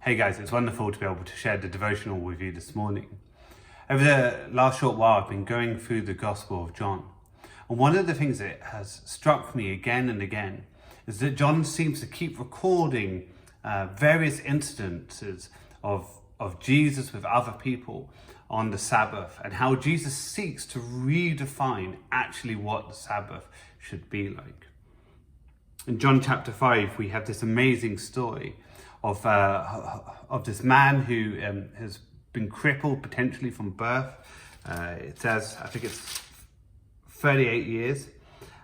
Hey guys, it's wonderful to be able to share the devotional with you this morning. Over the last short while, I've been going through the Gospel of John. And one of the things that has struck me again and again is that John seems to keep recording various instances of Jesus with other people on the Sabbath and how Jesus seeks to redefine actually what the Sabbath should be like. In John chapter 5, we have this amazing story of this man who has been crippled potentially from birth. It says, I think it's 38 years,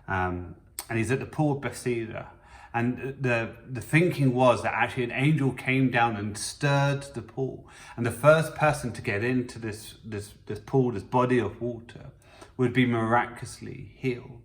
and he's at the pool of Bethesda. And the thinking was that actually an angel came down and stirred the pool, and the first person to get into this pool, this body of water, would be miraculously healed.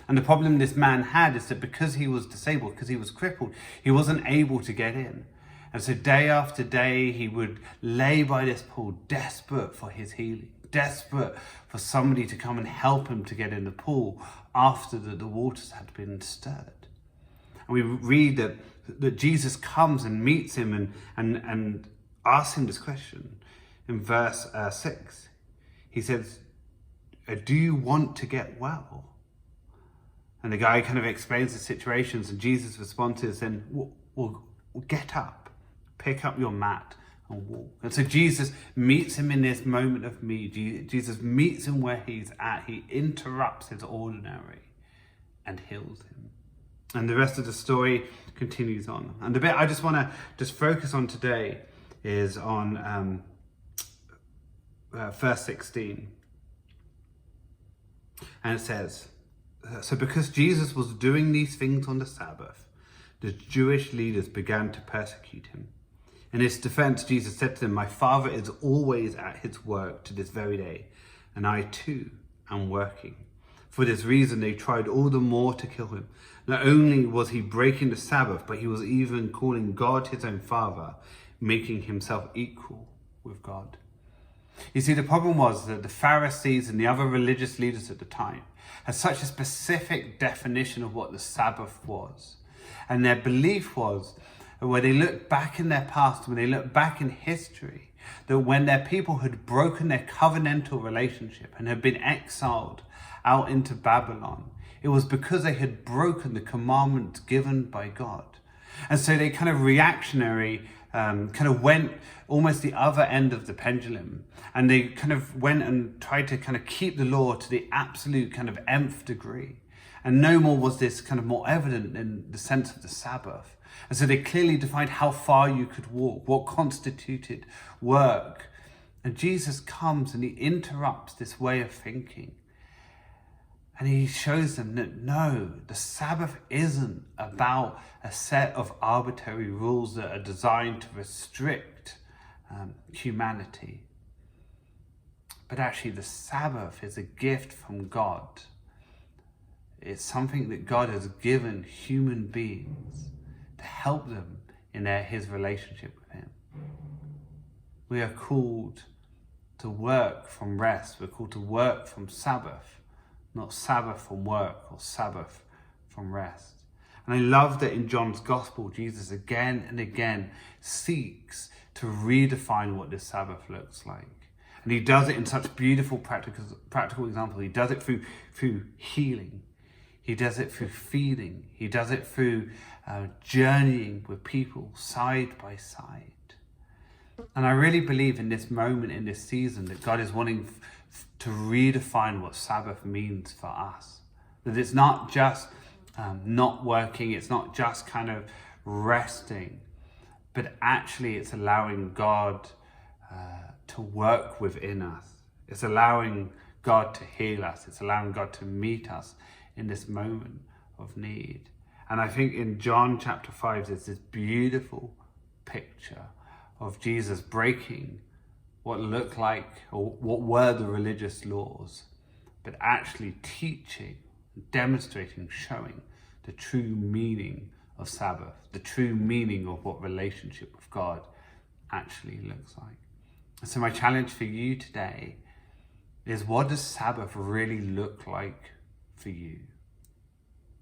And the problem this man had is that because he was disabled, because he was crippled, he wasn't able to get in. And so day after day, he would lay by this pool, desperate for his healing, desperate for somebody to come and help him to get in the pool after the waters had been stirred. And we read that Jesus comes and meets him and asks him this question. In verse 6, he says, do you want to get well? And the guy kind of explains the situations, and Jesus' response is then, well, get up, pick up your mat and walk. And so Jesus meets him in this moment of need. Jesus meets him where he's at. He interrupts his ordinary and heals him. And the rest of the story continues on. And the bit I just want to just focus on today is on verse 16. And it says, so because Jesus was doing these things on the Sabbath, the Jewish leaders began to persecute him. In his defense, Jesus said to them, my Father is always at his work to this very day, and I too am working. For this reason, they tried all the more to kill him. Not only was he breaking the Sabbath, but he was even calling God his own Father, making himself equal with God. You see, the problem was that the Pharisees and the other religious leaders at the time had such a specific definition of what the Sabbath was. And their belief was, when they looked back in their past, when they looked back in history, that when their people had broken their covenantal relationship and had been exiled out into Babylon, it was because they had broken the commandments given by God. And so they kind of reactionary kind of went almost the other end of the pendulum, and they kind of went and tried to kind of keep the law to the absolute kind of nth degree. And no more was this kind of more evident in the sense of the Sabbath. And so they clearly defined how far you could walk, what constituted work. And Jesus comes and he interrupts this way of thinking. And he shows them that no, the Sabbath isn't about a set of arbitrary rules that are designed to restrict humanity. But actually the Sabbath is a gift from God. It's something that God has given human beings to help them in his relationship with him. We are called to work from rest. We're called to work from Sabbath, not Sabbath from work or Sabbath from rest. And I love that in John's gospel, Jesus again and again seeks to redefine what this Sabbath looks like. And he does it in such beautiful practical examples. He does it through healing. He does it through feeding. He does it through journeying with people side by side. And I really believe in this moment, in this season, that God is wanting to redefine what Sabbath means for us. That it's not just not working, it's not just kind of resting, but actually it's allowing God to work within us. It's allowing God to heal us. It's allowing God to meet us in this moment of need. And I think in John chapter 5, there's this beautiful picture of Jesus breaking what looked like, or what were the religious laws, but actually teaching, demonstrating, showing the true meaning of Sabbath, the true meaning of what relationship with God actually looks like. So my challenge for you today is, what does Sabbath really look like for you?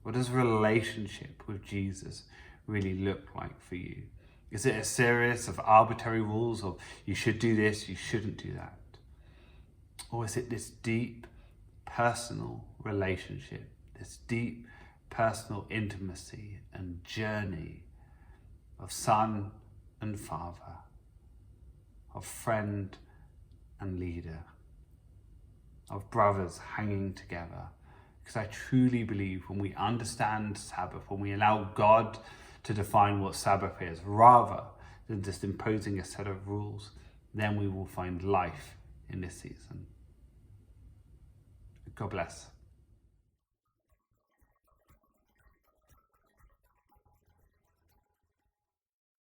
What does relationship with Jesus really look like for you? Is it a series of arbitrary rules of you should do this, you shouldn't do that? Or is it this deep personal relationship, this deep personal intimacy and journey of son and father, of friend and leader, of brothers hanging together? Because I truly believe when we understand Sabbath, when we allow God to define what Sabbath is, rather than just imposing a set of rules, then we will find life in this season. God bless.